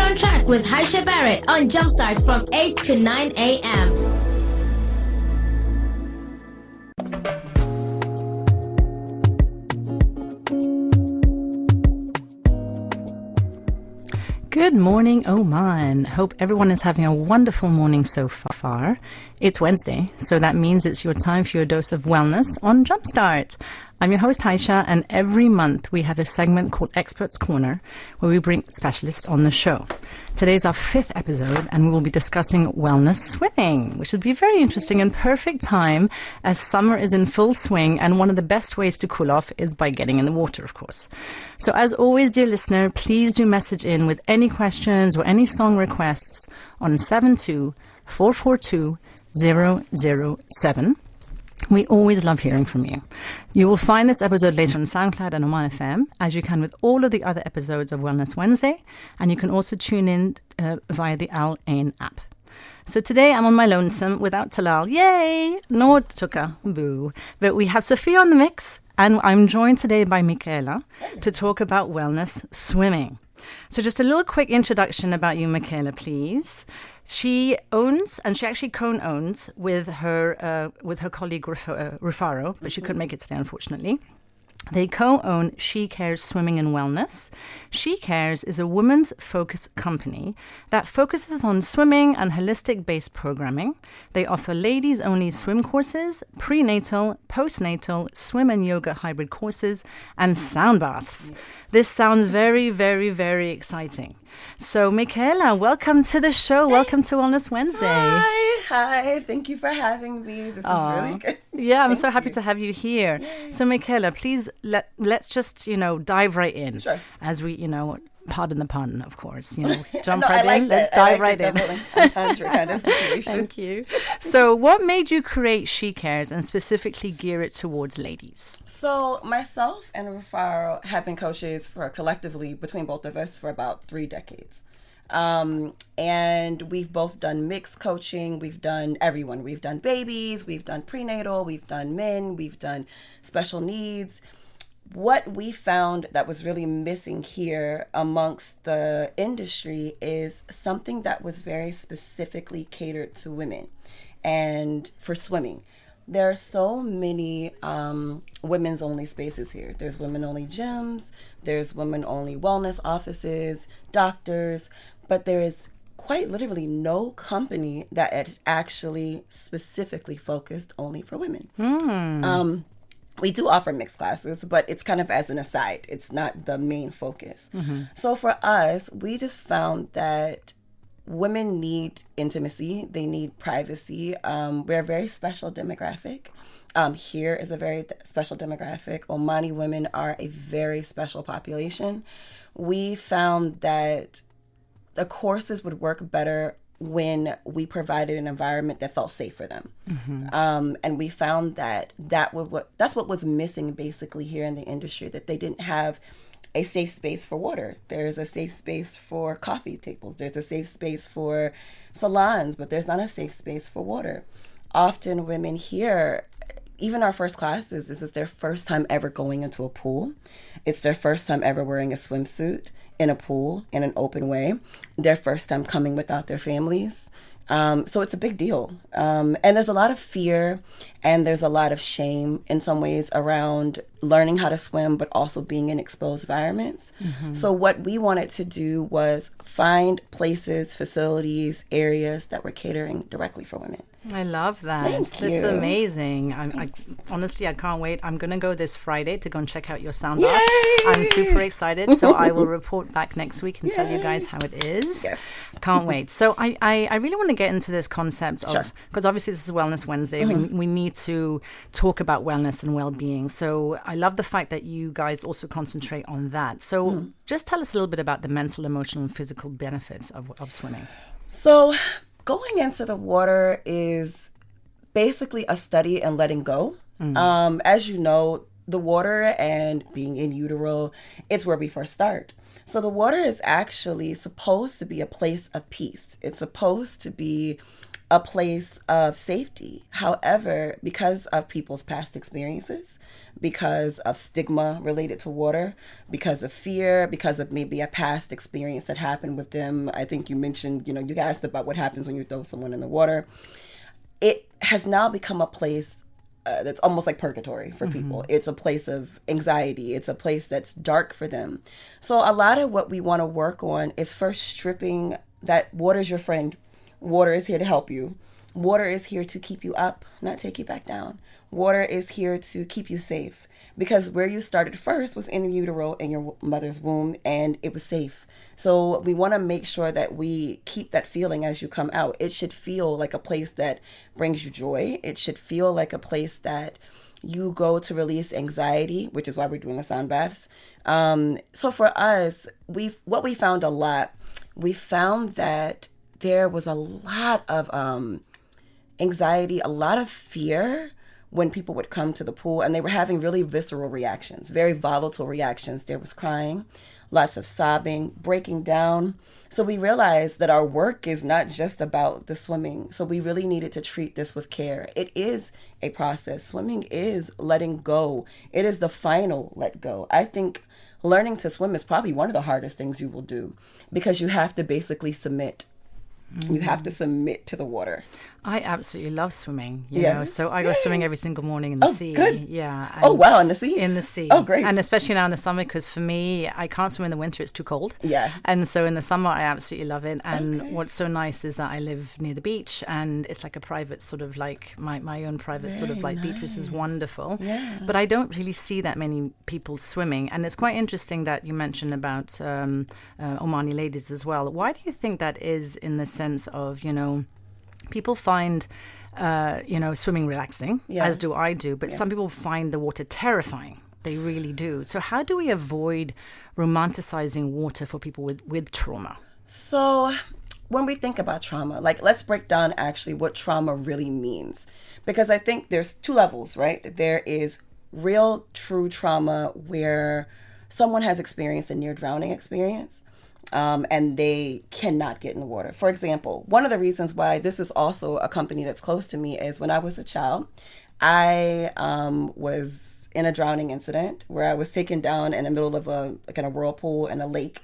on Track with Hyesha Barrett on Jumpstart from 8 to 9 a.m. Good morning, Oman. Hope everyone is having a wonderful morning so far. It's Wednesday, so that means it's your time for your dose of wellness on Jumpstart. I'm your host, Hyesha, and every month we have a segment called Experts Corner, where we bring specialists on the show. Today's our 5th episode, and we will be discussing wellness swimming, which will be very interesting and perfect time as summer is in full swing, and one of the best ways to cool off is by getting in the water, of course. So as always, dear listener, please do message in with any questions or any song requests on 72442-007. We always love hearing from you. You will find this episode later on SoundCloud and Oman FM, as you can with all of the other episodes of Wellness Wednesday, and you can also tune in via the Al Ain app. So today I'm on my lonesome without Talal, yay, nor Tuka, boo. But we have Sophia on the mix, and I'm joined today by Michaela to talk about wellness swimming. So just a little quick introduction about you, Michaela, please. She owns, and she actually co-owns with her colleague Rufaro, but she couldn't make it today, unfortunately. They co-own She Cares Swimming and Wellness. She Cares is a women's focused company that focuses on swimming and holistic-based programming. They offer ladies-only swim courses, prenatal, postnatal, swim and yoga hybrid courses, and sound baths. This sounds very, very, very exciting. So, Michaela, welcome to the show. Welcome to Wellness Wednesday. Hi. Thank you for having me. This is really good. Yeah, I'm so happy to have you here. Yay. So, Michaela, please let's just, dive right in. Sure. As we, pardon the pun, of course, jump no, right like in. That. Let's dive right in. Entendre kind of situation. Thank you. So what made you create She Cares and specifically gear it towards ladies? So myself and Rufaro have been coaches for collectively between both of us for about 3 decades. And we've both done mixed coaching. We've done everyone. We've done babies. We've done prenatal. We've done men. We've done special needs. What we found that was really missing here amongst the industry is something that was very specifically catered to women and for swimming. There are so many women's only spaces here. There's women only gyms, there's women only wellness offices, doctors, but there is quite literally no company that is actually specifically focused only for women. We do offer mixed classes, but it's kind of as an aside. It's not the main focus. Mm-hmm. So for us, we just found that women need intimacy. They need privacy. We're a very special demographic. Here is a very special demographic. Omani women are a very special population. We found that the courses would work better when we provided an environment that felt safe for them. Mm-hmm. And we found that's what was missing basically here in the industry, that they didn't have a safe space for water. There's a safe space for coffee tables. There's a safe space for salons, but there's not a safe space for water. Often women here, even our first classes, this is their first time ever going into a pool. It's their first time ever wearing a swimsuit in a pool in an open way. Their first time coming without their families. So it's a big deal. And there's a lot of fear and there's a lot of shame in some ways around learning how to swim, but also being in exposed environments. Mm-hmm. So what we wanted to do was find places, facilities, areas that were catering directly for women. I love that. Thank you. This is amazing. Honestly, I can't wait. I'm going to go this Friday to go and check out your sound bath. I'm super excited. So I will report back next week and tell you guys how it is. Yes. Can't wait. So I really want to get into this concept of, because obviously this is Wellness Wednesday. Mm-hmm. We need to talk about wellness and well-being. So I love the fact that you guys also concentrate on that. So just tell us a little bit about the mental, emotional, and physical benefits of swimming. So going into the water is basically a study in letting go. Mm. As you know, the water and being in utero, it's where we first start. So the water is actually supposed to be a place of peace. It's supposed to be a place of safety. However, because of people's past experiences, because of stigma related to water, because of fear, because of maybe a past experience that happened with them. I think you mentioned, you asked about what happens when you throw someone in the water. It has now become a place that's almost like purgatory for people. It's a place of anxiety. It's a place that's dark for them. So a lot of what we want to work on is first stripping that water's your friend. Water is here to help you. Water is here to keep you up, not take you back down. Water is here to keep you safe, because where you started first was in utero, in your mother's womb, and it was safe. So we want to make sure that we keep that feeling as you come out. It should feel like a place that brings you joy. It should feel like a place that you go to release anxiety, which is why we're doing the sound baths. So for us, we found a lot. We found that there was a lot of anxiety, a lot of fear when people would come to the pool, and they were having really visceral reactions, very volatile reactions. There was crying, lots of sobbing, breaking down. So we realized that our work is not just about the swimming. So we really needed to treat this with care. It is a process. Swimming is letting go. It is the final let go. I think learning to swim is probably one of the hardest things you will do, because you have to basically submit. You have to submit to the water. I absolutely love swimming, you know. So I go swimming every single morning in the sea. Good. Yeah. Oh, wow, in the sea? In the sea. Oh, great. And especially now in the summer, because for me, I can't swim in the winter. It's too cold. Yeah. And so in the summer, I absolutely love it. And what's so nice is that I live near the beach, and it's like a private sort of like my own private sort of like beach, which is wonderful. Yeah. But I don't really see that many people swimming. And it's quite interesting that you mentioned about Omani ladies as well. Why do you think that is, in the sense of, people find swimming relaxing, as do I do, but some people find the water terrifying. They really do. So how do we avoid romanticizing water for people with trauma? So when we think about trauma, let's break down actually what trauma really means, because I think there's two levels, right? There is real, true trauma where someone has experienced a near drowning experience. And they cannot get in the water. For example, one of the reasons why this is also a company that's close to me is when I was a child, I was in a drowning incident where I was taken down in the middle of a whirlpool in a lake.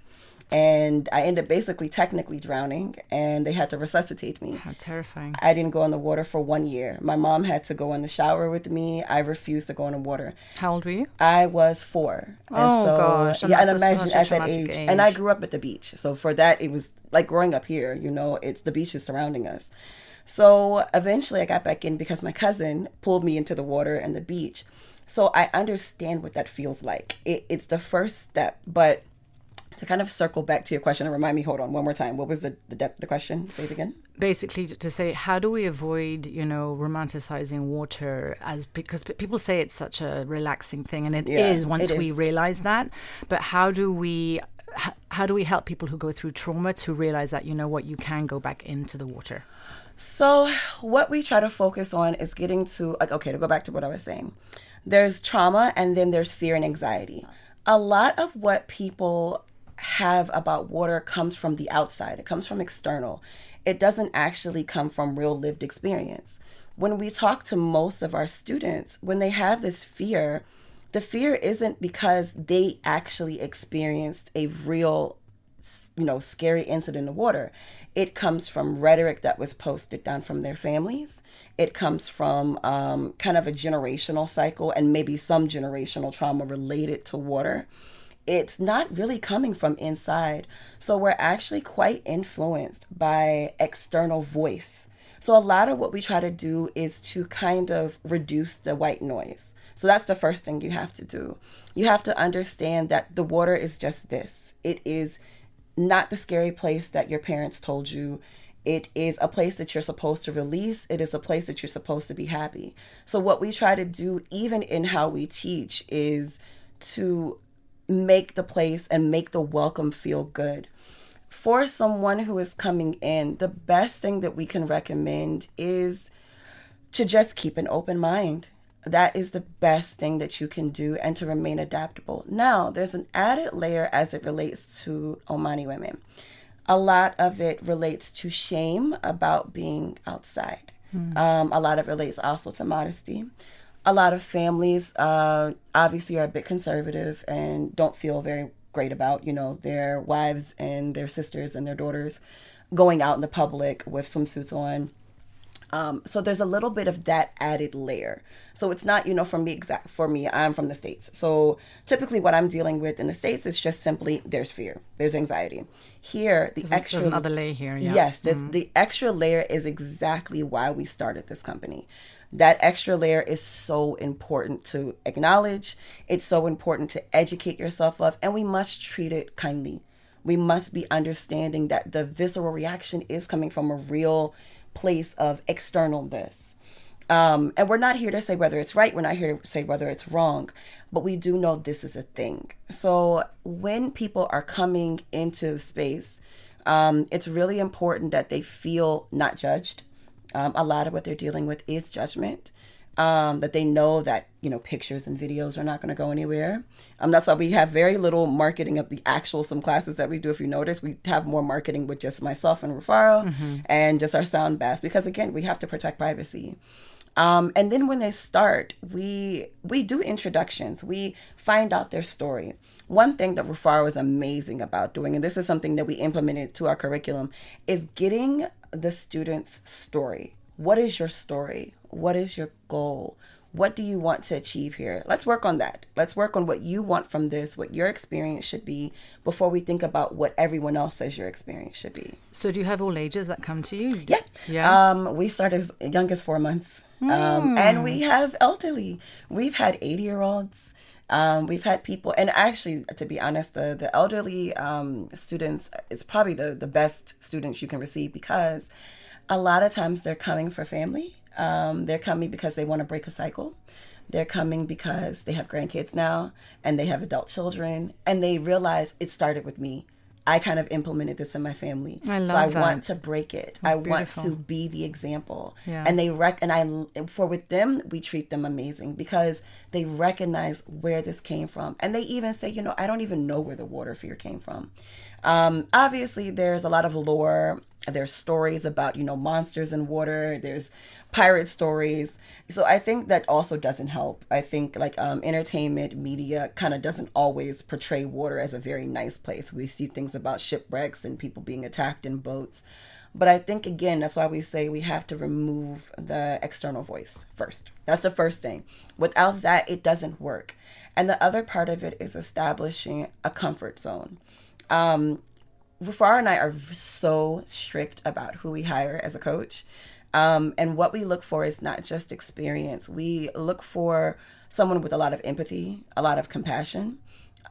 And I ended up basically technically drowning, and they had to resuscitate me. How terrifying. I didn't go in the water for 1 year. My mom had to go in the shower with me. I refused to go in the water. How old were you? I was 4. Gosh. And imagine at that age. And I grew up at the beach. So for that, it was like growing up here, it's the beach is surrounding us. So eventually I got back in because my cousin pulled me into the water and the beach. So I understand what that feels like. It's the first step, but to kind of circle back to your question and remind me, hold on one more time. What was the question? Say it again. Basically, to say, how do we avoid, romanticizing water, because people say it's such a relaxing thing, and it is once we realize that. But how do we help people who go through trauma to realize that, you can go back into the water? So what we try to focus on is getting to, to go back to what I was saying. There's trauma, and then there's fear and anxiety. A lot of what people have about water comes from the outside. It comes from external. It doesn't actually come from real lived experience. When we talk to most of our students, when they have this fear, the fear isn't because they actually experienced a real, scary incident in the water. It comes from rhetoric that was posted down from their families. It comes from kind of a generational cycle and maybe some generational trauma related to water. It's not really coming from inside. So we're actually quite influenced by external voice. So a lot of what we try to do is to kind of reduce the white noise. So that's the first thing you have to do. You have to understand that the water is just this. It is not the scary place that your parents told you. It is a place that you're supposed to release. It is a place that you're supposed to be happy. So what we try to do, even in how we teach, is to make the place and make the welcome feel good. For someone who is coming in, the best thing that we can recommend is to just keep an open mind. That is the best thing that you can do, and to remain adaptable. Now, there's an added layer as it relates to Omani women. A lot of it relates to shame about being outside. A lot of it relates also to modesty. A lot of families obviously are a bit conservative and don't feel very great about, their wives and their sisters and their daughters going out in the public with swimsuits on. So there's a little bit of that added layer. So it's not, for me, I'm from the States. So typically what I'm dealing with in the States is just simply there's fear, there's anxiety. Here, there's another layer here. Yeah. Yes, the extra layer is exactly why we started this company. That extra layer is so important to acknowledge. It's so important to educate yourself of, and we must treat it kindly. We must be understanding that the visceral reaction is coming from a real place of external this. And we're not here to say whether it's right. We're not here to say whether it's wrong, but we do know this is a thing. So when people are coming into the space, it's really important that they feel not judged. A lot of what they're dealing with is judgment. That they know that, pictures and videos are not going to go anywhere. That's why we have very little marketing of the some classes that we do. If you notice, we have more marketing with just myself and Rufaro and just our sound bath, because again, we have to protect privacy. And then when they start, we do introductions. We find out their story. One thing that Rufaro is amazing about doing, and this is something that we implemented to our curriculum, is getting the students' story. What is your story? What is your goal? What do you want to achieve here? Let's work on that. Let's work on what you want from this, what your experience should be, before we think about what everyone else says your experience should be. So do you have all ages that come to you? Yeah. We start as young as 4 months. And we have elderly. We've had 80-year-olds. We've had people, and actually, to be honest, the elderly students is probably the best students you can receive, because a lot of times they're coming for family. They're coming because they want to break a cycle. They're coming because they have grandkids now and they have adult children, and they realize it started with me. I kind of implemented this in my family. I love that. I want to break it. That's I beautiful. want to be the example. Yeah. And with them, we treat them amazing, because they recognize where this came from. And they even say, I don't even know where the water fear came from. Obviously, there's a lot of lore. There's stories about, monsters in water. There's pirate stories. So I think that also doesn't help. I think entertainment media kind of doesn't always portray water as a very nice place. We see things about shipwrecks and people being attacked in boats. But I think, again, that's why we say we have to remove the external voice first. That's the first thing. Without that, it doesn't work. And the other part of it is establishing a comfort zone. Rufaro and I are so strict about who we hire as a coach. And what we look for is not just experience. We look for someone with a lot of empathy, a lot of compassion.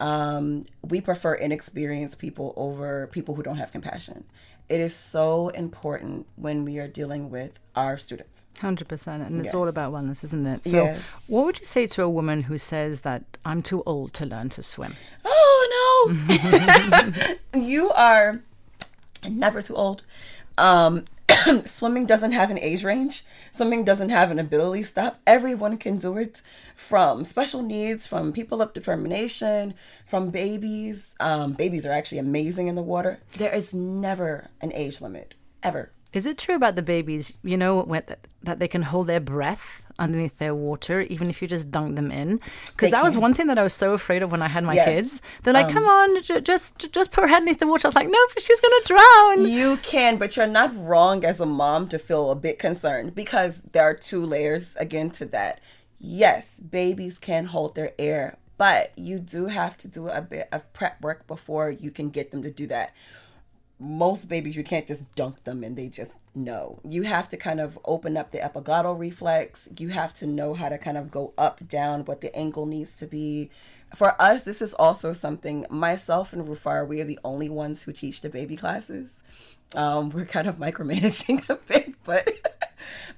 We prefer inexperienced people over people who don't have compassion. It is so important when we are dealing with our students. 100%. And it's all about wellness, isn't it? So yes. What would you say to a woman who says that I'm too old to learn to swim? Oh, no. You are never too old. Swimming doesn't have an age range. Swimming doesn't have an ability stop. Everyone can do it, from special needs, from people of determination, from babies. Babies are actually amazing in the water. There is never an age limit, ever. Is it true about the babies, that they can hold their breath underneath their water, even if you just dunk them in? Because that was one thing that I was so afraid of when I had my kids. They're like, come on, just put her head underneath the water. I was like, no, but she's going to drown. You can, but you're not wrong as a mom to feel a bit concerned, because there are two layers, again, to that. Yes, babies can hold their air, but you do have to do a bit of prep work before you can get them to do that. Most babies, you can't just dunk them and they just know. You have to kind of open up the epiglottal reflex. You have to know how to kind of go up, down, what the angle needs to be. For us, this is also something, myself and Rufaro, we are the only ones who teach the baby classes. We're kind of micromanaging a bit, but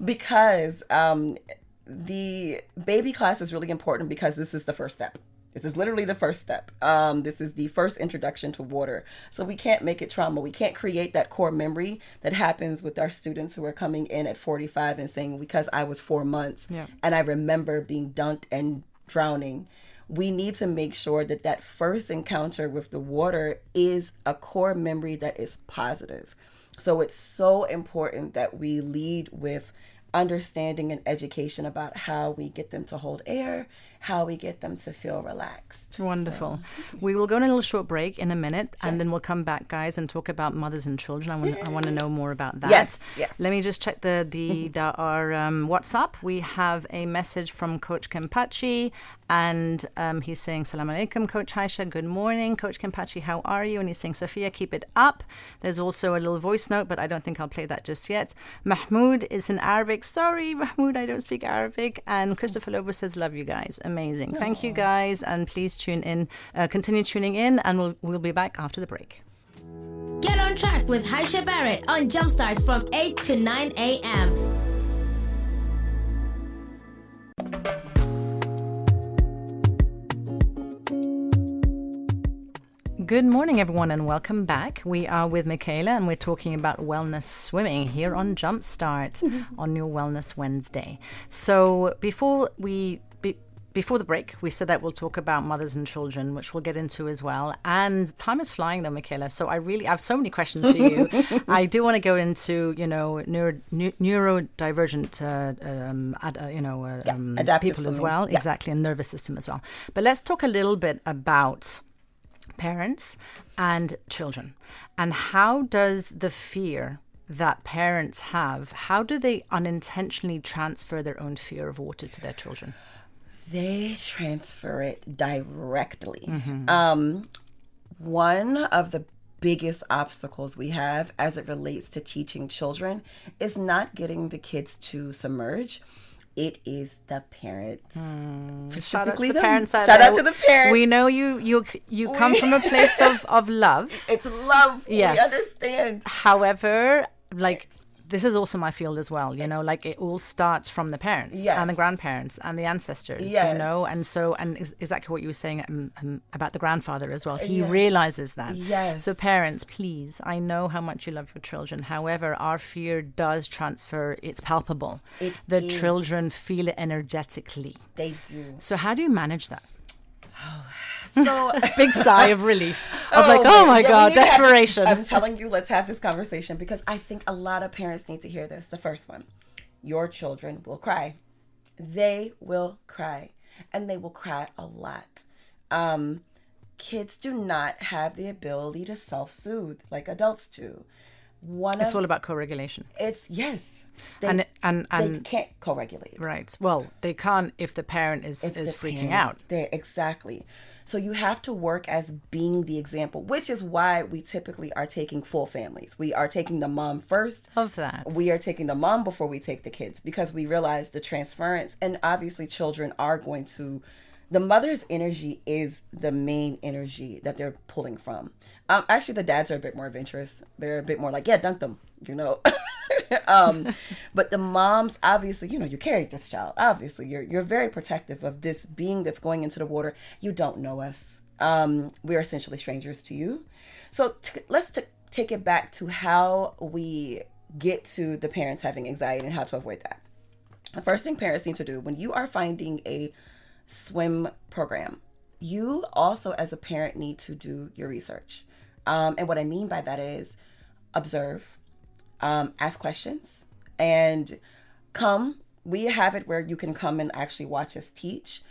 because the baby class is really important, because this is the first step. This is literally the first step. This is the first introduction to water. So we can't make it trauma. We can't create that core memory that happens with our students who are coming in at 45 and saying, because I was 4 months and I remember being dunked and drowning. we need to make sure that that first encounter with the water is a core memory that is positive. So it's so important that we lead with understanding and education about how we get them to hold air, how we get them to feel relaxed. Wonderful. We will go on a little short break in a minute, and then we'll come back, guys, and talk about mothers and children. I want to know more about that. Yes. Let me just check our WhatsApp. We have a message from Coach Kempachi, and he's saying, Salam alaikum, Coach Hyesha. Good morning, Coach Kempachi. How are you? And he's saying, Sophia, keep it up. There's also a little voice note, but I don't think I'll play that just yet. Mahmoud is in Arabic. Sorry, Mahmoud, I don't speak Arabic. And Christopher Lobo says, love you guys. Amazing. Thank you, guys. And please tune in, continue tuning in, and we'll be back after the break. Get on track with Hyesha Barrett on Jumpstart from 8 to 9 a.m. Good morning, everyone, and welcome back. We are with Michaela, and we're talking about wellness swimming here on Jumpstart on your Wellness Wednesday. So before the break, we said that we'll talk about mothers and children, which we'll get into as well. And time is flying, though, Michaela. So I have so many questions for you. I do want to go into, neurodivergent, people as well, exactly, and nervous system as well. But let's talk a little bit about parents and children, and how does the fear that parents have, how do they unintentionally transfer their own fear of water to their children? They transfer it directly. One of the biggest obstacles we have as it relates to teaching children is not getting the kids to submerge. It is the parents. Shout out to the parents out Shout there. out to the parents. We know you come from a place of love. It's love. Yes. We understand. However, this is also my field as well, it all starts from the parents and the grandparents and the ancestors, and exactly what you were saying about the grandfather as well. He realizes that. Yes. So parents, please, I know how much you love your children. However, our fear does transfer. It's palpable. The children feel it energetically. They do. So how do you manage that? So big sigh of relief. Oh my God, desperation. I'm telling you, let's have this conversation, because I think a lot of parents need to hear this. The first one, your children will cry. They will cry, and they will cry a lot. Kids do not have the ability to self-soothe like adults do. It's all about co-regulation. They can't co-regulate. Right. Well, they can't if the parent is freaking out. Exactly. So you have to work as being the example, which is why we typically are taking full families. We are taking the mom first. Of that. We are taking the mom before we take the kids, because we realize the transference, and obviously children are going to, the mother's energy is the main energy that they're pulling from. Actually, the dads are a bit more adventurous. They're a bit more like, dunk them, But the moms, obviously, you carried this child. Obviously, you're very protective of this being that's going into the water. You don't know us. We are essentially strangers to you. So let's take it back to how we get to the parents having anxiety and how to avoid that. The first thing parents need to do when you are finding a swim program, you also as a parent need to do your research. And what I mean by that is observe, ask questions, and we have it where you can come and actually watch us teach.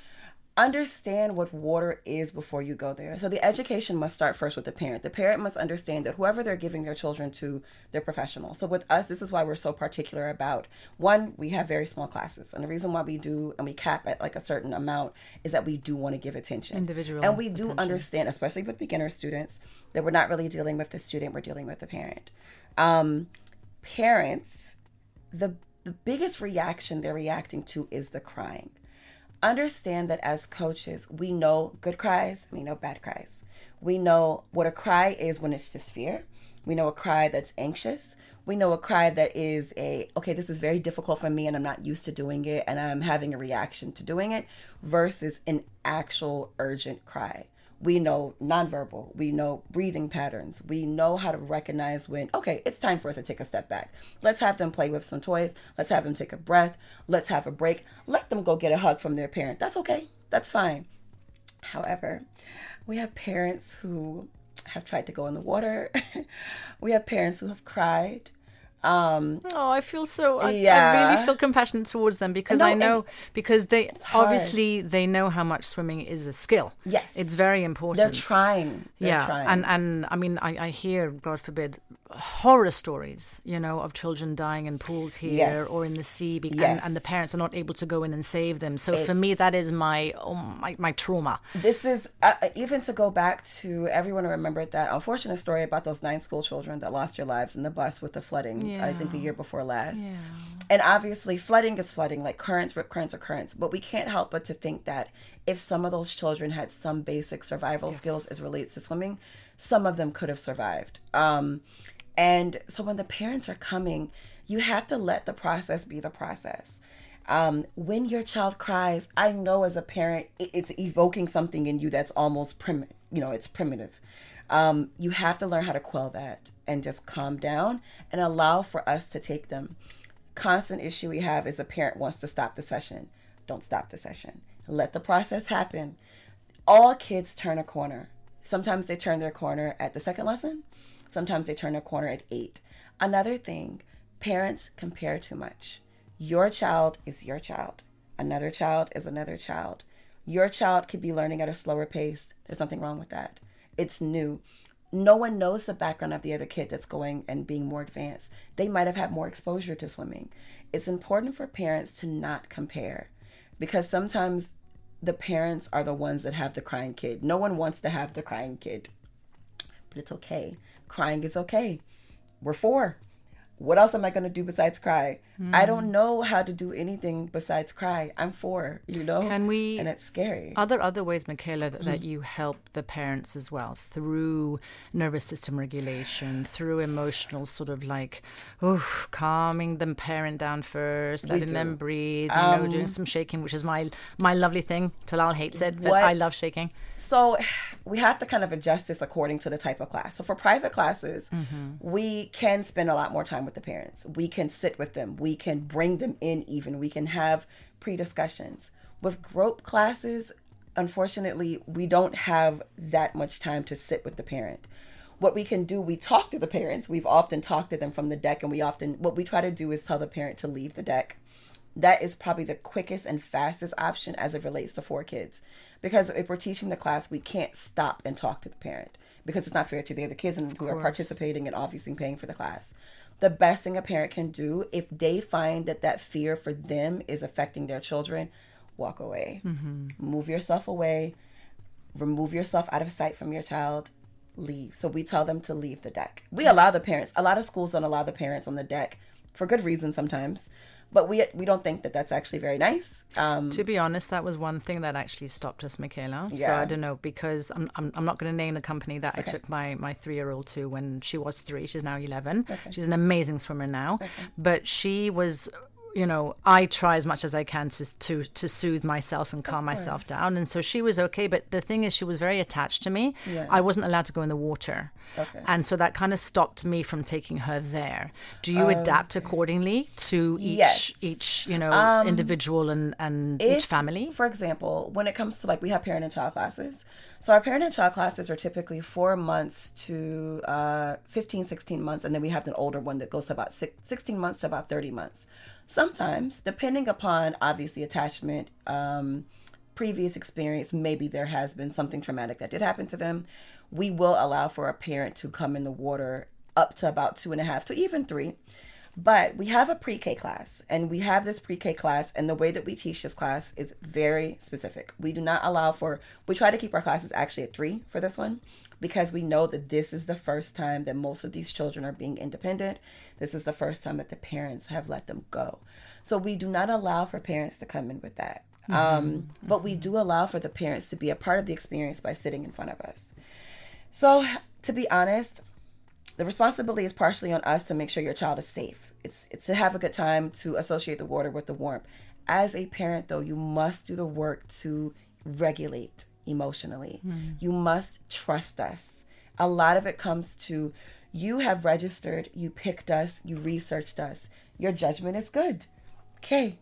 Understand what water is before you go there. So the education must start first with the parent. The parent must understand that whoever they're giving their children to, they're professionals. So with us, this is why we're so particular about, one, we have very small classes. And the reason why we do, and we cap at a certain amount, is that we do want to give attention. Individual And we do attention. understand, especially with beginner students, that we're not really dealing with the student, we're dealing with the parent. Parents, the biggest reaction they're reacting to is the crying. Understand that as coaches, we know good cries, we know bad cries. We know what a cry is when it's just fear. We know a cry that's anxious. We know a cry that is okay, this is very difficult for me and I'm not used to doing it and I'm having a reaction to doing it, versus an actual urgent cry. We know nonverbal. We know breathing patterns. We know how to recognize when, okay, it's time for us to take a step back. Let's have them play with some toys. Let's have them take a breath. Let's have a break. Let them go get a hug from their parent. That's okay. That's fine. However, we have parents who have tried to go in the water. We have parents who have cried. I feel so. I Yeah. really feel compassionate towards them because No, I know because they hard. obviously they know how much swimming is a skill. Yes. It's very important. They're trying. They're trying. And I mean I hear, God forbid, horror stories, of children dying in pools here Yes. or in the sea, Yes. and the parents are not able to go in and save them. So for me, that is my trauma. This is even to go back to everyone remembered that unfortunate story about those 9 school children that lost their lives in the bus with the flooding. I think the year before last. Yeah. And obviously, flooding is flooding. Like currents, rip currents are currents. But we can't help but to think that if some of those children had some basic survival skills as relates to swimming, some of them could have survived. And so when the parents are coming, you have to let the process be the process. When your child cries, I know as a parent, it's evoking something in you that's almost it's primitive. You have to learn how to quell that and just calm down and allow for us to take them. Constant issue we have is a parent wants to stop the session. Don't stop the session. Let the process happen. All kids turn a corner. Sometimes they turn their corner at the second lesson. Sometimes they turn a corner at 8. Another thing, parents compare too much. Your child is your child. Another child is another child. Your child could be learning at a slower pace. There's nothing wrong with that. It's new. No one knows the background of the other kid that's going and being more advanced. They might have had more exposure to swimming. It's important for parents to not compare because sometimes the parents are the ones that have the crying kid. No one wants to have the crying kid, but it's okay. Crying is okay. We're 4. What else am I going to do besides cry? I don't know how to do anything besides cry. I'm 4, Can we? And it's scary. Are there other ways, Michaela, that you help the parents as well through nervous system regulation, through emotional sort of like, calming the parent down first, letting them breathe, doing some shaking, which is my lovely thing. Talal hates it, but I love shaking. So we have to kind of adjust this according to the type of class. So for private classes, we can spend a lot more time with the parents. We can sit with them. We can bring them in even. We can have pre-discussions. With group classes, unfortunately, we don't have that much time to sit with the parent. What we can do, we talk to the parents. We've often talked to them from the deck, and what we try to do is tell the parent to leave the deck. That is probably the quickest and fastest option as it relates to 4 kids. Because if we're teaching the class, we can't stop and talk to the parent because it's not fair to the other kids and who are participating and obviously paying for the class. The best thing a parent can do, if they find that fear for them is affecting their children, walk away. Move yourself away. Remove yourself out of sight from your child. Leave. So we tell them to leave the deck. We allow the parents. A lot of schools don't allow the parents on the deck for good reason sometimes. But we don't think that that's actually very nice. To be honest, that was one thing that actually stopped us, Michaela. Yeah. So I don't know, because I'm not going to name the company that I took my 3-year-old to when she was 3. She's now 11. Okay. She's an amazing swimmer now. Okay. But she was... I try as much as I can to soothe myself and calm myself down. And so she was okay. But the thing is, she was very attached to me. Yeah. I wasn't allowed to go in the water. Okay. And so that kind of stopped me from taking her there. Do you adapt accordingly to each individual and each family? For example, when it comes to we have parent and child classes. So our parent and child classes are typically 4 months to 15, 16 months. And then we have an older one that goes to about 16 months to about 30 months. Sometimes, depending upon, obviously, attachment, previous experience, maybe there has been something traumatic that did happen to them, we will allow for a parent to come in the water up to about 2.5 to even 3. But we have a pre-K class, and we have this pre-K class, and the way that we teach this class is very specific. We do not allow we try to keep our classes actually at 3 for this one, because we know that this is the first time that most of these children are being independent. This is the first time that the parents have let them go. So we do not allow for parents to come in with that. But we do allow for the parents to be a part of the experience by sitting in front of us. So to be honest, the responsibility is partially on us to make sure your child is safe. It's to have a good time, to associate the water with the warmth. As a parent, though, you must do the work to regulate emotionally. You must trust us. A lot of it comes to, you have registered, you picked us, you researched us. Your judgment is good. Okay,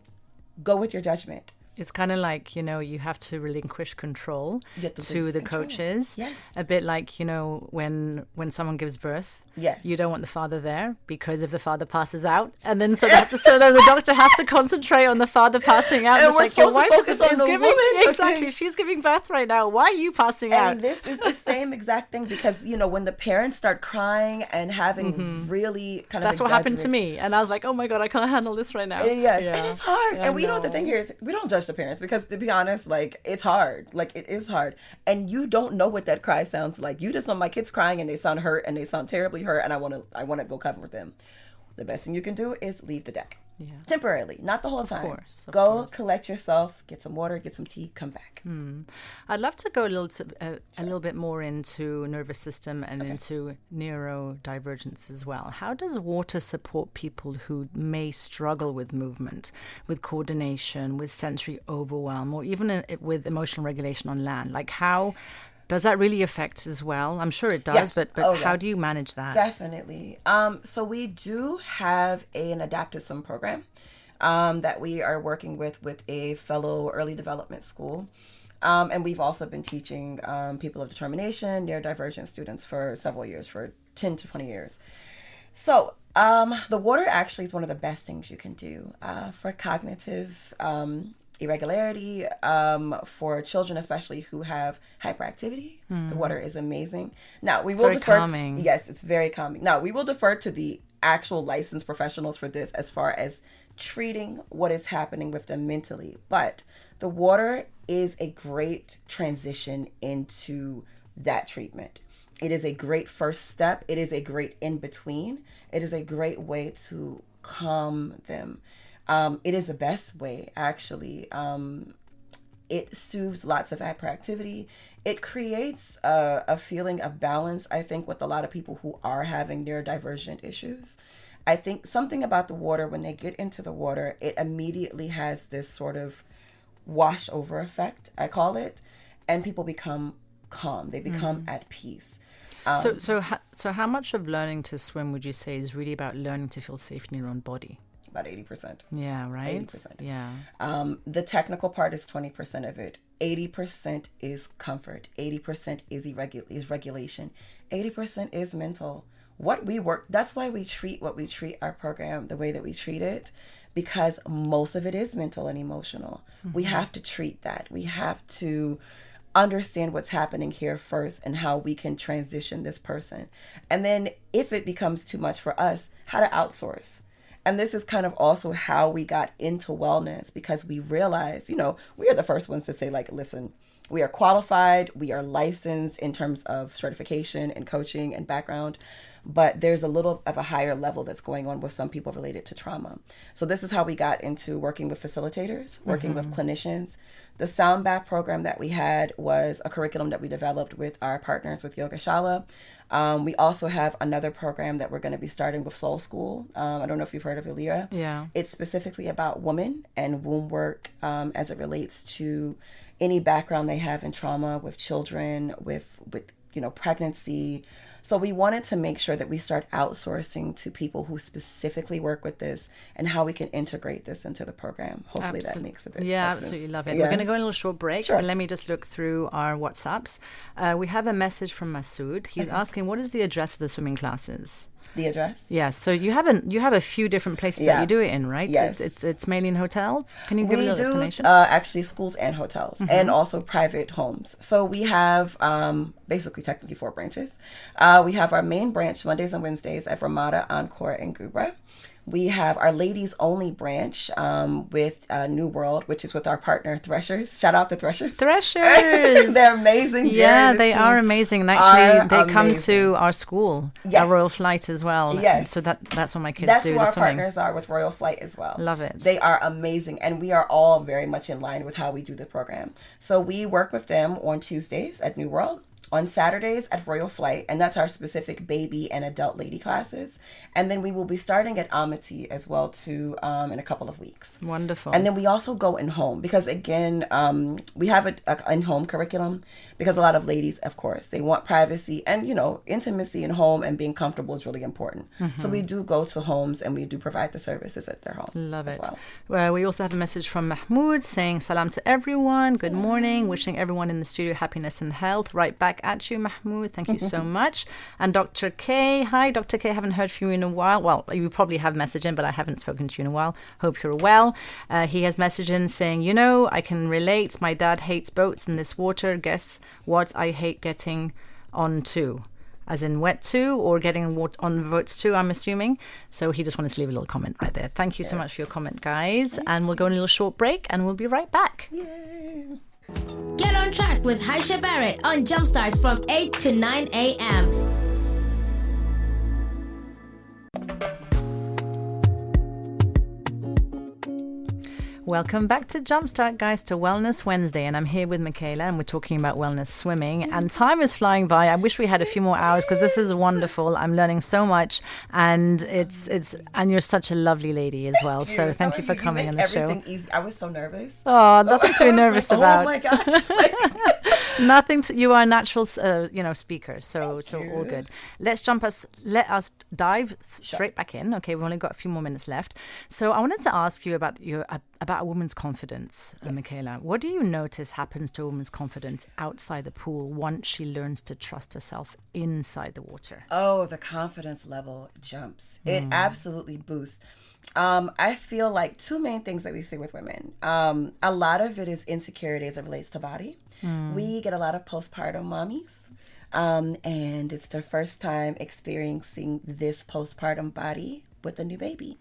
go with your judgment. It's kind of like, you have to relinquish control You have to to lose the control. coaches. Yes. A bit like, when someone gives birth. Yes. You don't want the father there, because if the father passes out, and then so then the doctor has to concentrate on the father passing out. And It's we're like, your supposed wife to is focus on the giving woman. exactly. She's giving birth right now. Why are you passing out? And this is the same exact thing, because when the parents start crying and having really kind of That's what happened to me, and I was like, oh my god, I can't handle this right now. Yes, Yeah. and it's hard. Yeah, And we know the thing here is we don't judge the parents, because to be honest, like, it's hard. Like, it is hard. And you don't know what that cry sounds like. You just know my kid's crying and they sound hurt and they sound terribly hurt, and I want to go comfort them. The best thing you can do is leave the deck. Yeah. Temporarily, not the whole time. Of go course. collect yourself, get some water, get some tea, come back. I'd love to go a little bit more into nervous system and into neurodivergence as well. How does water support people who may struggle with movement, with coordination, with sensory overwhelm, or even with emotional regulation on land? Like, how does that really affect as well? I'm sure it does, but how do you manage that? Definitely. So we do have an adaptive swim program that we are working with a fellow early development school. And we've also been teaching people of determination, neurodivergent students for several years, for 10 to 20 years. So the water actually is one of the best things you can do for cognitive irregularity, for children especially who have hyperactivity. The water is amazing. Now we will very defer calming. Yes, it's very calming. Now we will defer to the actual licensed professionals for this as far as treating what is happening with them mentally, but the water is a great transition into that treatment. It is a great first step. It is a great in between. It is a great way to calm them. It is the best way, actually. It soothes lots of hyperactivity. It creates a feeling of balance, I think, with a lot of people who are having neurodivergent issues. I think something about the water, when they get into the water, it immediately has this sort of wash over effect, I call it, and people become calm. They become at peace. So how much of learning to swim would you say is really about learning to feel safe in your own body? About 80%. Yeah, right? 80%. Yeah. The technical part is 20% of it. 80% is comfort. 80% is regulation. 80% is mental. That's why we treat our program the way that we treat it, because most of it is mental and emotional. We have to treat that. We have to understand what's happening here first and how we can transition this person. And then if it becomes too much for us, how to outsource. And this is kind of also how we got into wellness, because we realized, we are the first ones to say, like, listen, we are qualified, we are licensed in terms of certification and coaching and background, but there's a little of a higher level that's going on with some people related to trauma. So this is how we got into working with facilitators, working with clinicians. The sound bath program that we had was a curriculum that we developed with our partners with Yogashala. We also have another program that we're going to be starting with Soul School. I don't know if you've heard of Ilira. Yeah. It's specifically about women and womb work as it relates to any background they have in trauma with children, with pregnancy. So we wanted to make sure that we start outsourcing to people who specifically work with this and how we can integrate this into the program. Hopefully that makes a bit of sense. Absolutely love it. Yes. We're going to go on a little short break. Sure. And let me just look through our WhatsApps. We have a message from Masood. He's asking, what is the address of the swimming classes? The address? Yes. So you have a few different places that you do it in, right? Yes. It's mainly in hotels. Can you give a little explanation? Actually schools and hotels and also private homes. So we have basically technically 4 branches. We have our main branch Mondays and Wednesdays at Ramada, Encore, and Gubra. We have our ladies only branch with New World, which is with our partner Threshers. Shout out to Threshers. Threshers. They're amazing. Yeah, they are amazing. And actually, they come to our school, our Royal Flight as well. Yes. So that's what my kids That's do. who our swimming. partners are with Royal Flight as well. Love it. They are amazing. And we are all very much in line with how we do the program. So we work with them on Tuesdays at New World. on Saturdays at Royal Flight, and that's our specific baby and adult lady classes. And then we will be starting at Amity as well too in a couple of weeks. Wonderful. And then we also go in home because again, we have a in-home curriculum because a lot of ladies, of course, they want privacy and, intimacy in home and being comfortable is really important. So we do go to homes and we do provide the services at their home. Love it. Well, we also have a message from Mahmoud saying salam to everyone. Good morning. Wishing everyone in the studio happiness and health. Right back at you, Mahmoud. Thank you so much. And Dr. K. Hi, Dr. K. Haven't heard from you in a while. Well, you probably have messaged in, but I haven't spoken to you in a while. Hope you're well. He has messaged in saying, I can relate. My dad hates boats in this water. Guess what I hate getting on to? As in wet too, or getting on boats too, I'm assuming. So he just wanted to leave a little comment right there. Thank you so much for your comment, guys. And we'll go on a little short break and we'll be right back. yay. Get on track with Hyesha Barrett on Jumpstart from 8 to 9 a.m. Welcome back to Jumpstart, guys, to Wellness Wednesday. And I'm here with Michaela and we're talking about wellness swimming. And time is flying by. I wish we had a few more hours because this is wonderful. I'm learning so much. And and you're such a lovely lady as well. So thank you for coming on the show. Easy. I was so nervous. Oh, nothing to be nervous about. Oh my gosh. You are a natural, speaker. So all good. Let us dive straight back in. Okay, we've only got a few more minutes left. So I wanted to ask you about a woman's confidence, Michaela. What do you notice happens to a woman's confidence outside the pool once she learns to trust herself inside the water? Oh, the confidence level jumps. It absolutely boosts. I feel like two main things that we see with women. A lot of it is insecurity as it relates to body. We get a lot of postpartum mommies. And it's their first time experiencing this postpartum body with a new baby.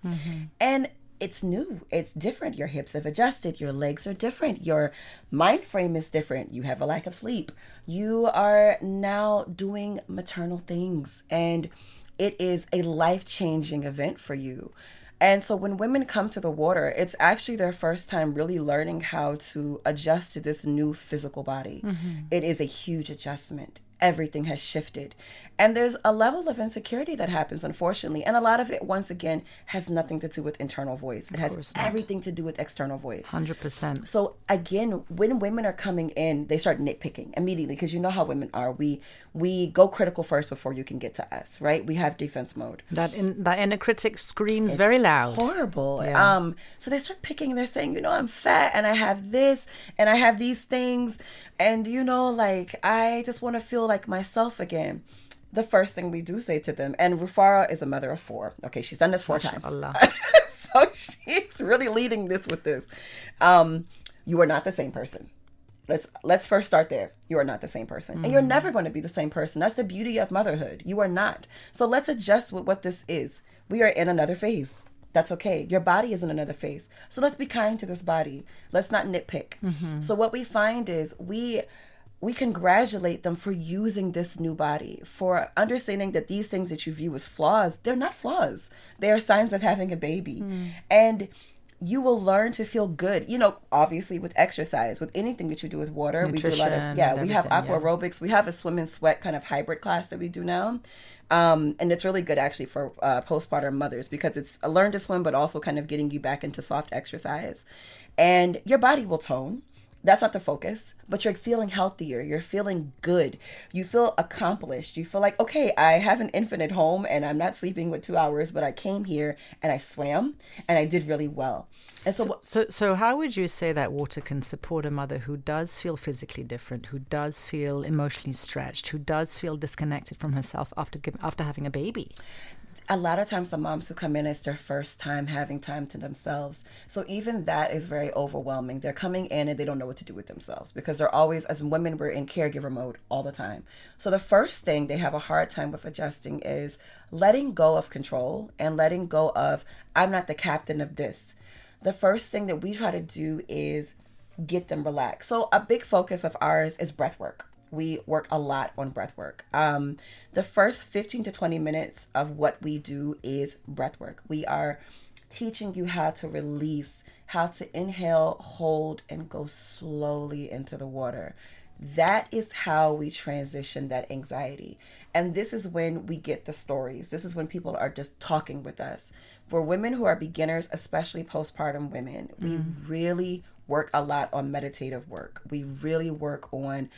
And it's new. It's different. Your hips have adjusted. Your legs are different. Your mind frame is different. You have a lack of sleep. You are now doing maternal things. And it is a life-changing event for you. And so when women come to the water, it's actually their first time really learning how to adjust to this new physical body. It is a huge adjustment. Everything has shifted. And there's a level of insecurity that happens, unfortunately. And a lot of it, once again, has nothing to do with internal voice. It has everything to do with external voice. 100%. So again, when women are coming in, they start nitpicking immediately because you know how women are. We go critical first before you can get to us, right? We have defense mode. That inner critic screams very loud. Horrible. Yeah. So they start picking. They're saying, I'm fat and I have this and I have these things. And, I just want to feel like myself again. The first thing we do say to them, and Rufara is a mother of 4. Okay, she's done this 4 times. So she's really leading this with this. You are not the same person. Let's first start there. You are not the same person. And you're never going to be the same person. That's the beauty of motherhood. You are not. So let's adjust with what this is. We are in another phase. That's okay. Your body is in another phase. So let's be kind to this body. Let's not nitpick. So what we find is we congratulate them for using this new body, for understanding that these things that you view as flaws, they're not flaws. They are signs of having a baby. And you will learn to feel good, obviously with exercise, with anything that you do with water. Nutrition, we do a lot of, we have aqua aerobics. We have a swim and sweat kind of hybrid class that we do now. And it's really good actually for postpartum mothers because it's a learn to swim, but also kind of getting you back into soft exercise. And your body will tone. That's not the focus, but you're feeling healthier. You're feeling good. You feel accomplished. You feel like, okay, I have an infant at home and I'm not sleeping with 2 hours, but I came here and I swam and I did really well. And so how would you say that water can support a mother who does feel physically different, who does feel emotionally stretched, who does feel disconnected from herself after having a baby? A lot of times the moms who come in, it's their first time having time to themselves. So even that is very overwhelming. They're coming in and they don't know what to do with themselves because they're always, as women, we're in caregiver mode all the time. So the first thing they have a hard time with adjusting is letting go of control and letting go of, I'm not the captain of this. The first thing that we try to do is get them relaxed. So a big focus of ours is breath work. We work a lot on breath work. The first 15 to 20 minutes of what we do is breath work. We are teaching you how to release, how to inhale, hold, and go slowly into the water. That is how we transition that anxiety. And this is when we get the stories. This is when people are just talking with us. For women who are beginners, especially postpartum women, we really work a lot on meditative work. We really work on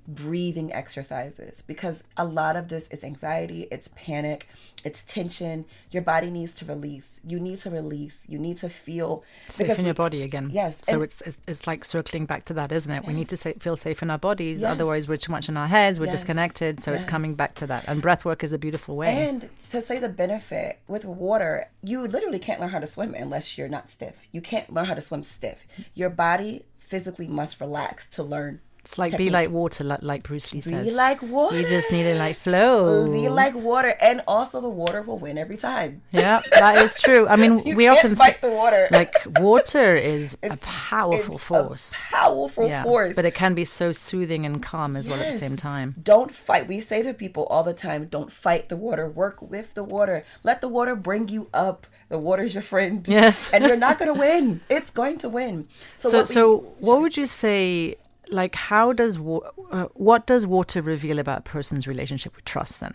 breathing exercises, because a lot of this is anxiety, it's panic, it's tension. Your body needs to release. You need to release. You need to feel safe in your body again. Yes. So it's like circling back to that, isn't it? Yes. We need to feel safe in our bodies. Yes. Otherwise, we're too much in our heads. We're Yes. disconnected. So Yes. it's coming back to that. And breath work is a beautiful way. And to say the benefit with water, you literally can't learn how to swim unless you're not stiff. You can't learn how to swim stiff. Your body physically must relax to learn. It's like technique. be like water, like Bruce Lee says. Be like water. You just need to like flow. Be like water, and also the water will win every time. Yeah, that is true. I mean, You we can't often fight the water. Like water is a powerful It's force. A powerful force. But it can be so soothing and calm as well at the same time. Don't fight. We say to people all the time, don't fight the water. Work with the water. Let the water bring you up. The water's your friend. Yes. And you're not going to win. It's going to win. So what would you say, like, how does what does water reveal about a person's relationship with trust then?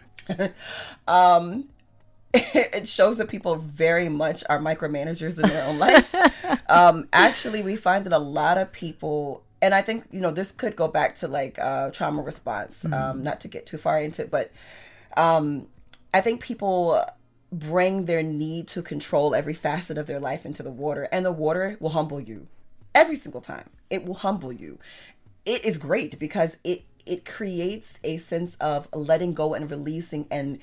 It shows that people very much are micromanagers in their own life. Actually, we find that a lot of people, and I think, this could go back to like trauma response, not to get too far into it, but I think people bring their need to control every facet of their life into the water, and the water will humble you every single time. It will humble you. It is great because it creates a sense of letting go and releasing and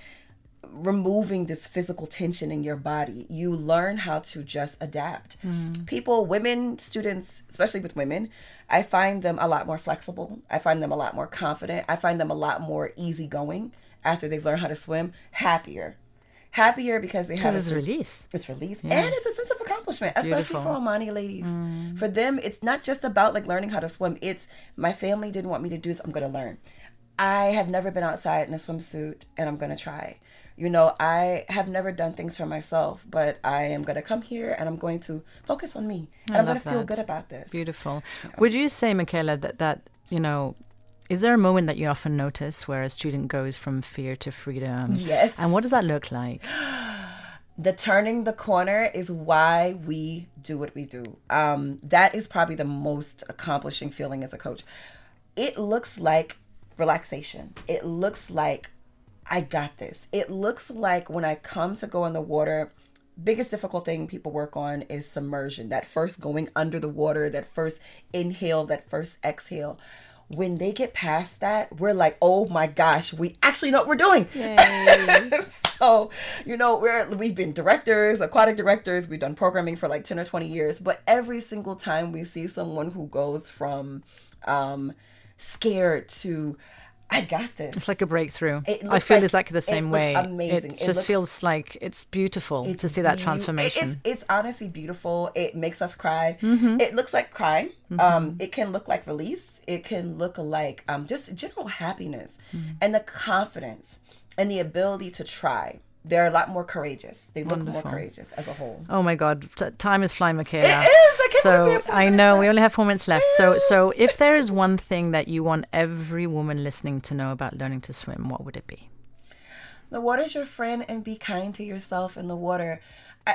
removing this physical tension in your body. You learn how to just adapt. People, women, students, especially with women, I find them a lot more flexible. I find them a lot more confident. I find them a lot more easygoing after they've learned how to swim. Happier because they have it's release. It's release. Yeah. And it's a sense of accomplishment, especially for Omani ladies. For them, it's not just about like learning how to swim. It's my family didn't want me to do this. I'm going to learn. I have never been outside in a swimsuit, and I'm going to try. I have never done things for myself, but I am going to come here and I'm going to focus on me. And I'm going to feel good about this. Beautiful. Would you say, Michaela, that is there a moment that you often notice where a student goes from fear to freedom? Yes. And what does that look like? The turning the corner is why we do what we do. That is probably the most accomplishing feeling as a coach. It looks like relaxation. It looks like I got this. It looks like when I come to go in the water, biggest difficult thing people work on is submersion. That first going under the water, that first inhale, that first exhale. When they get past that, we're like, oh my gosh, we actually know what we're doing. Yay. So, we've been directors, aquatic directors. We've done programming for like 10 or 20 years. But every single time we see someone who goes from scared to, I got this. It's like a breakthrough. I feel exactly the same way. Amazing. It feels like it's beautiful to see that transformation. It's honestly beautiful. It makes us cry. It looks like crying. It can look like release. It can look like just general happiness and the confidence and the ability to try. They're a lot more courageous. They look more courageous as a whole. Oh my God, time is flying, Michaela. It is. So I know we only have 4 minutes left. So if there is one thing that you want every woman listening to know about learning to swim, what would it be? The water's your friend, and be kind to yourself in the water.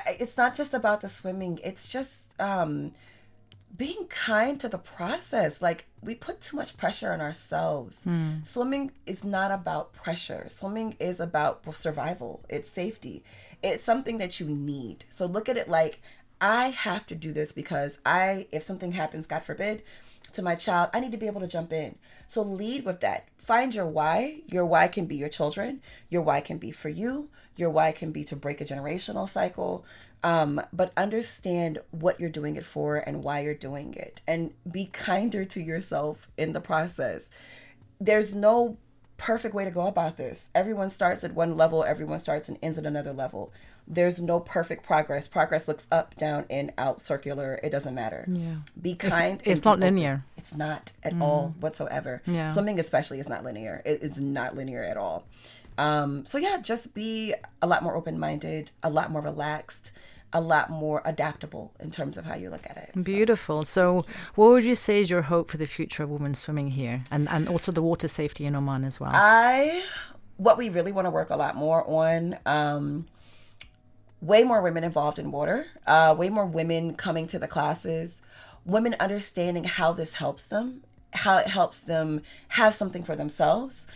It's not just about the swimming. It's just being kind to the process. Like, we put too much pressure on ourselves. Swimming is not about pressure. Swimming is about survival. It's safety. It's something that you need. So look at it like, I have to do this because if something happens, God forbid, to my child, I need to be able to jump in. So lead with that. Find your why. Your why can be your children. Your why can be for you. Your why can be to break a generational cycle. But understand what you're doing it for and why you're doing it. And be kinder to yourself in the process. There's no perfect way to go about this. Everyone starts at one level. Everyone starts and ends at another level. There's no perfect progress. Progress looks up, down, in, out, circular. It doesn't matter. Yeah. Be kind. It's not linear. It's not at all whatsoever. Yeah. Swimming especially is not linear. It's not linear at all. So yeah, just be a lot more open-minded, a lot more relaxed. a lot more adaptable in terms of how you look at it. Beautiful. So what would you say is your hope for the future of women's swimming here, and also the water safety in Oman as well? What we really want to work a lot more on, way more women involved in water, way more women coming to the classes, women understanding how this helps them, how it helps them have something for themselves.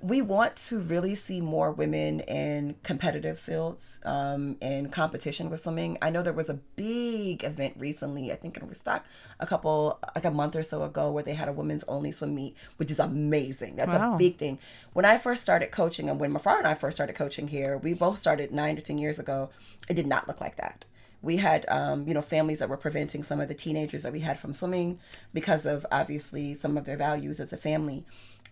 We want to really see more women in competitive fields, in competition with swimming. I know there was a big event recently, I think in Woodstock, a month or so ago, where they had a women's only swim meet, which is amazing. That's a big thing. When I first started coaching, and when Mafar and I first started coaching here, we both started 9 to 10 years ago. It did not look like that. We had, families that were preventing some of the teenagers that we had from swimming because of, obviously, some of their values as a family.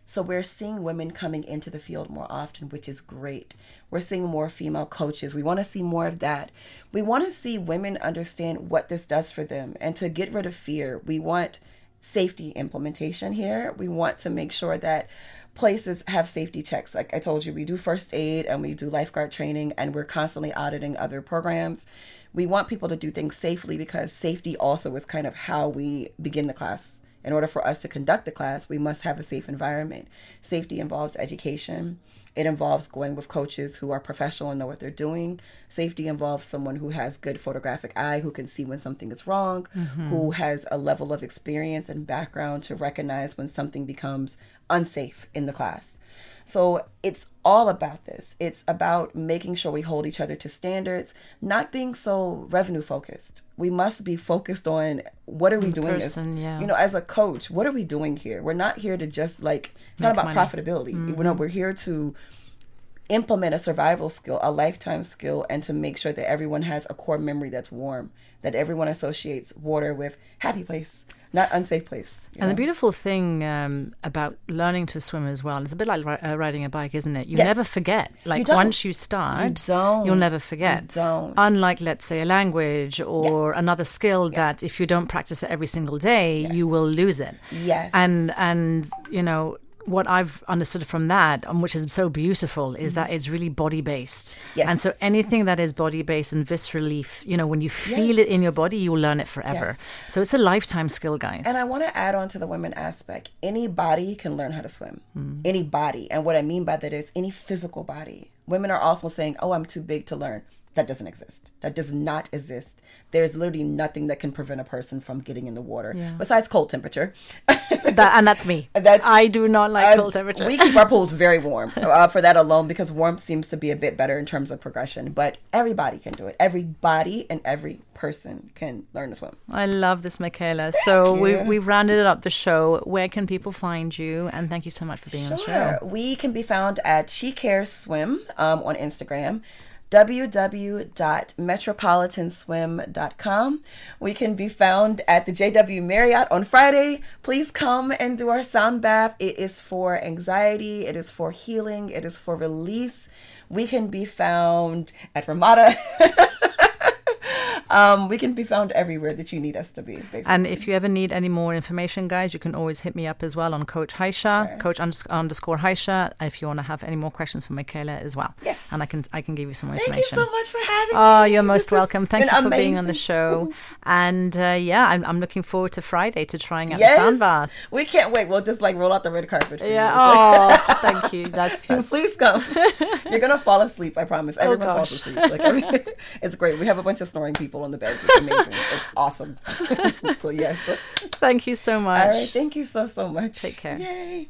So we're seeing women coming into the field more often, which is great. We're seeing more female coaches. We want to see more of that. We want to see women understand what this does for them and to get rid of fear. We want safety implementation here. We want to make sure that places have safety checks. Like I told you, we do first aid and we do lifeguard training, and we're constantly auditing other programs. We want people to do things safely, because safety also is kind of how we begin the class. In order for us to conduct the class, we must have a safe environment. Safety involves education. It involves going with coaches who are professional and know what they're doing. Safety involves someone who has good photographic eye, who can see when something is wrong, who has a level of experience and background to recognize when something becomes unsafe in the class. So it's all about this. It's about making sure we hold each other to standards, not being so revenue focused. We must be focused on what are we doing as a coach, what are we doing here? We're not here to just it's not about profitability. We're here to implement a survival skill, a lifetime skill, and to make sure that everyone has a core memory that's warm, that everyone associates water with happy place, not unsafe place. And the beautiful thing about learning to swim as well, it's a bit like riding a bike, isn't it? You never forget. Once you start, you'll never forget. You don't. Unlike, let's say, a language or another skill that if you don't practice it every single day, you will lose it. Yes. And what I've understood from that, which is so beautiful, is that it's really body-based. Yes. And so anything that is body-based and viscerally, when you feel it in your body, you'll learn it forever. Yes. So it's a lifetime skill, guys. And I want to add on to the women aspect. Anybody can learn how to swim. Anybody. And what I mean by that is any physical body. Women are also saying, oh, I'm too big to learn. That doesn't exist. That does not exist. There's literally nothing that can prevent a person from getting in the water besides cold temperature. And that's me. I do not like cold temperature. We keep our pools very warm for that alone, because warmth seems to be a bit better in terms of progression. But everybody can do it. Everybody and every person can learn to swim. I love this, Michaela. So we've rounded up the show. Where can people find you? And thank you so much for being on the show. We can be found at She Cares Swim on Instagram. www.metropolitanswim.com. We can be found at the JW Marriott on Friday. Please come and do our sound bath. It is for anxiety. It is for healing. It is for release. We can be found at Ramada. We can be found everywhere that you need us to be, basically. And if you ever need any more information, guys, you can always hit me up as well on Coach Hyesha, Coach_Hyesha, if you want to have any more questions for Michaela as well. Yes. And I can give you some more information. Thank you so much for having me. Oh, you're most welcome. Thank you for being on the show. And I'm looking forward to Friday to trying out the sound bath. We can't wait. We'll just roll out the red carpet for you. Oh, thank you. That's Please come. You're going to fall asleep, I promise. Everyone falls asleep. It's great. We have a bunch of snoring people on the beds. It's amazing. It's awesome. So yes. Thank you so much. All right. Thank you so much. Take care. Yay.